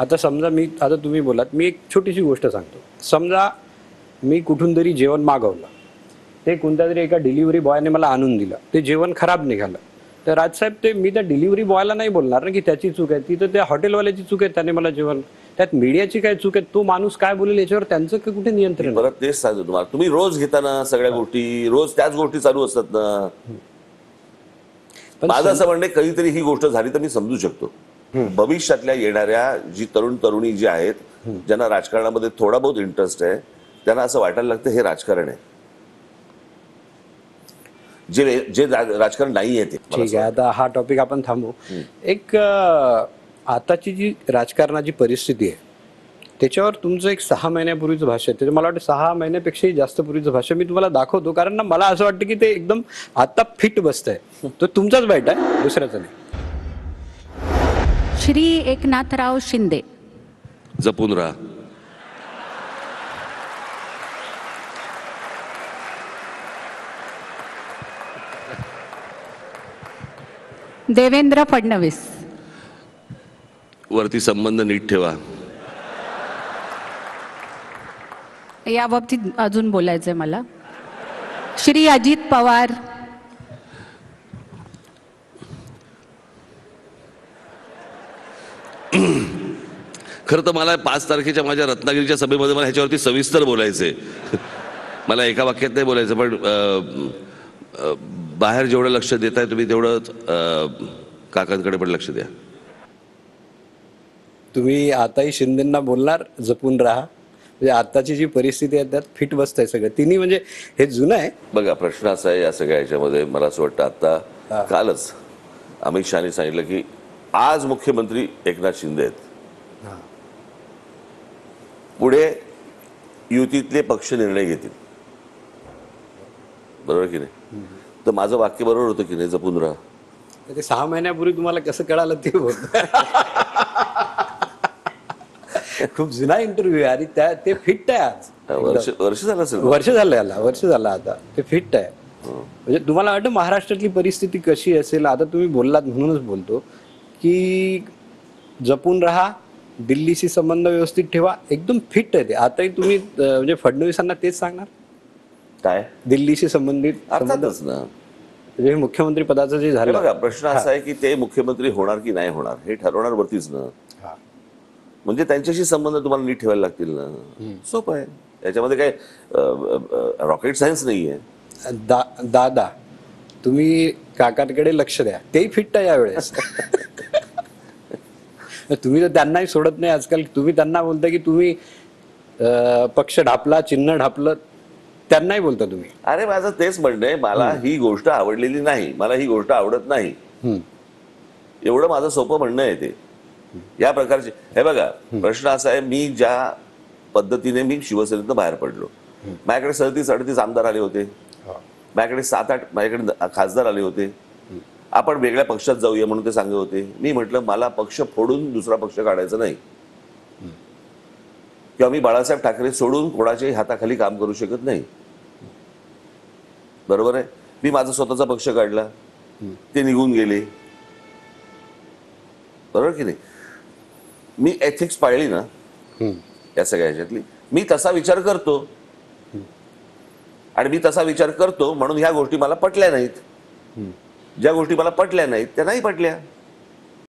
आता समजा आता तुम्ही बोलात, मी एक छोटीशी गोष्ट सांगतो. समजा मी कुठून तरी जेवण मागवलं, ते कोणत्या तरी एका डिलिव्हरी बॉयने मला आणून दिलं, ते जेवण खराब निघालं, तर राजसाहेब ते मी त्या डिलिव्हरी बॉयला नाही बोलणार ना की त्याची चूक आहे, ती तर त्या हॉटेलवाल्याची चूक आहे, त्याने मला जेवण, त्यात मीडियाची काय चूक आहे, तो माणूस काय बोलेल याच्यावर त्यांचं कुठे नियंत्रण? परत तेच सांगतो तुम्हाला, तुम्ही रोज घेताना सगळ्या गोष्टी, रोज त्याच गोष्टी चालू असतात ना. माझं असं म्हणणं कधीतरी ही गोष्ट झाली तर मी समजू शकतो. भविष्यातल्या येणाऱ्या जी तरुणी जी आहेत, ज्यांना राजकारणामध्ये थोडा बहुत इंटरेस्ट आहे, त्यांना असं वाटायला लागतं हे राजकारण आहे. जे राजकारण नाही आहे ते. ठीक आहे, आता हा टॉपिक आपण थांबू. एक आताची जी राजकारणाची परिस्थिती आहे त्याच्यावर तुमचं एक 6 महिन्यापूर्वीचं भाष्य आहे, मला वाटतं 6 महिन्यापेक्षाही जास्त पूर्वीचं भाष्य मी तुम्हाला दाखवतो, कारण ना मला असं वाटतं की ते एकदम आता फिट बसतंय. तो तुमचाच बाईट आहे, दुसऱ्याचा नाही. श्री एकनाथराव शिंदे, जपून राहा. देवेंद्र फडणवीस, वरती संबंध नीट ठेवा. या बाबतीत अजून बोलायचंय मला. श्री अजित पवार, खरं तर मला 5 तारखेच्या माझ्या रत्नागिरीच्या सभेमध्ये मला ह्याच्यावरती सविस्तर बोलायचंय. मला एका वाक्यात नाही बोलायचं, पण बाहेर जेवढं लक्ष देताय तुम्ही तेवढं काकांकडे पण लक्ष द्या. तुम्ही आताही शिंदेंना बोलणार जपून राहा, म्हणजे आताची जी परिस्थिती आहे त्यात फिट बसतंय सगळं तिन्ही, म्हणजे हे जुनं आहे. बघा, प्रश्न असा आहे या सगळ्या ह्याच्यामध्ये, मला असं वाटतं आता कालच अमित शहानी सांगितलं की आज मुख्यमंत्री एकनाथ शिंदे आहेत, पुढे युतीतले पक्ष निर्णय घेतील. बरोबर की नाही? तर माझं वाक्य बरोबर होतं की नाही, जपून राहा. ते 6 महिन्यापूर्वी तुम्हाला कसं कळालं ते होत. खूप जुना इंटरव्ह्यू आहे आणि ते फिट आहे आज. वर्ष झालं असेल. वर्ष झालं आता ते फिट आहे. म्हणजे तुम्हाला वाटतं महाराष्ट्रातली परिस्थिती कशी असेल, आता तुम्ही बोललात म्हणूनच बोलतो की जपून राहा, दिल्लीशी संबंध व्यवस्थित ठेवा, एकदम फिट आहे ते. आताही तुम्ही म्हणजे फडणवीसांना तेच सांगणार काय दिल्लीशी संबंधित? अर्थातच ना, म्हणजे मुख्यमंत्री पदाचं जे झालं. बघा, प्रश्न असा आहे की ते मुख्यमंत्री होणार की नाही होणार हे ठरवणार वरतीच ना. म्हणजे त्यांच्याशी संबंध तुम्हाला नीट ठेवायला लागतील ना. सोपं आहे, याच्यामध्ये काय रॉकेट सायन्स नाहीये. दादा, तुम्ही काकांकडे लक्ष द्या, तेही फिट आहे यावेळेस. तुम्ही तर त्यांनाही सोडत नाही आजकाल. तुम्ही त्यांना बोलता की तुम्ही पक्ष ढापला, चिन्ह ढापलं, त्यांनाही बोलता तुम्ही. अरे माझं तेच म्हणणं आहे, मला ही गोष्ट आवडलेली नाही, मला ही गोष्ट आवडत नाही, एवढं माझं सोपं म्हणणं आहे ते. या प्रकारचे हे बघा, प्रश्न असा आहे, मी ज्या पद्धतीने मी शिवसेनेतनं बाहेर पडलो, माझ्याकडे 37-38 आमदार आले होते, माझ्याकडे 7-8 माझ्याकडे खासदार आले होते, आपण वेगळ्या पक्षात जाऊया म्हणून ते सांगत होते. मी म्हटलं मला पक्ष फोडून दुसरा पक्ष काढायचा नाही, किंवा मी बाळासाहेब ठाकरे सोडून कोणाच्याही हाताखाली काम करू शकत नाही. बरोबर आहे, मी माझा स्वतःचा पक्ष काढला, ते निघून गेले. बरोबर की नाही? मी एथिक्स पाळली ना या सगळ्या ह्याच्यातली. मी तसा विचार करतो, आणि मी तसा विचार करतो म्हणून ह्या गोष्टी मला पटल्या नाहीत. ज्या गोष्टी मला पटल्या नाहीत त्या नाही पटल्या.